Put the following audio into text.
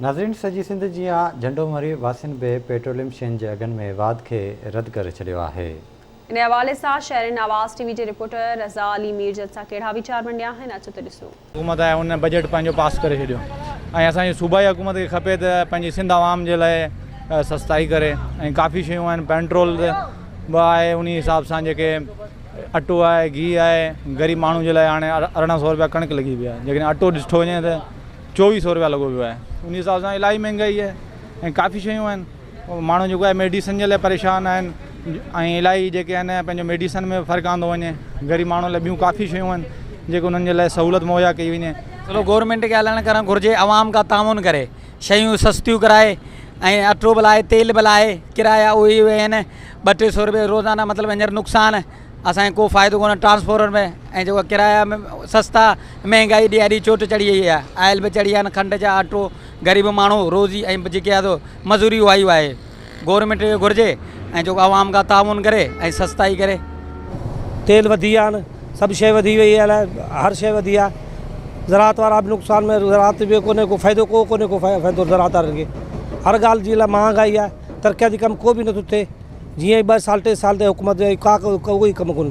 नाज़रीन, सॼी सिंध जियां झंडो मरी वासियुनि बि पेट्रोलियम शयुनि जे अघनि में वाध खे रद्द करे छॾियो आहे। इन हवाले सां शहर आवाज़ टीवी जे रिपोर्टर रज़ा अली मीरजत सां कहिड़ा वीचार मंडिया आहिनि, अचो त ॾिसो। हुकूमत आहे उन बजट पंहिंजो पास करे छॾियो ऐं असांजी सूबाई हुकूमत खे खपे त पंहिंजी सिंध आवाम जे लाइ सस्ताई करे ऐं काफ़ी शयूं आहिनि। पेट्रोल बि आहे, उन हिसाब सां जेके अटो आहे, घी आहे, ग़रीब माण्हू जे लाइ हाणे 1800 रुपया कणिक लॻी पई आहे, लेकिन अटो ॾिठो वञे त 2400 रुपया लॻो पियो आहे। उन हिसाब सां इलाही महांगाई आहे ऐं काफ़ी शयूं आहिनि। माण्हू जेको आहे मेडिसन जे लाइ परेशान आहिनि ऐं इलाही जेके आहिनि पंहिंजो मेडिसन में फ़र्क़ु आंदो वञे। ग़रीब माण्हू लाइ ॿियूं काफ़ी शयूं आहिनि जेके उन्हनि जे लाइ सहूलियत मुहैया कई वञे। चलो गवर्नमेंट खे हलणु करणु घुरिजे, आवाम का तामुन करे शयूं सस्तियूं कराए ऐं अटो बि लाहे, तेल बि लाहे, किराया उहे ई आहिनि 200-300 रुपये रोज़ाना, मतिलबु हींअर नुक़सानु असांखे को फ़ाइदो कोन्हे ट्रांसपोर्ट में। ऐं जेको किराया में सस्ता, महांगाई ॾियारी चोट चढ़ी वई आहे, आयल बि चढ़ी आहे, खंड जा अटो, ग़रीब माण्हू रोज़ी ऐं जेके आहे मज़ूरी उहा आहे। गवर्नमेंट खे घुरिजे ऐं जेको आवाम का तामुन करे ऐं सस्ताई करे। तेल वधी विया आहिनि, सभु शइ वधी वई आहे, हर शइ वधी आहे। ज़राअत वारा बि नुक़सान में, ज़राअत बि कोन्हे को फ़ाइदो, कोन्हे को फ़ाइदो ज़राअत वारनि खे। हर ॻाल्हि जी लाइ महांगाई आहे, तरक़ियाती कमु को बि नथो थिए। जीअं 2 साल 3 साल ते हुकूमत का उहो ई कमु कोन्ह थियो।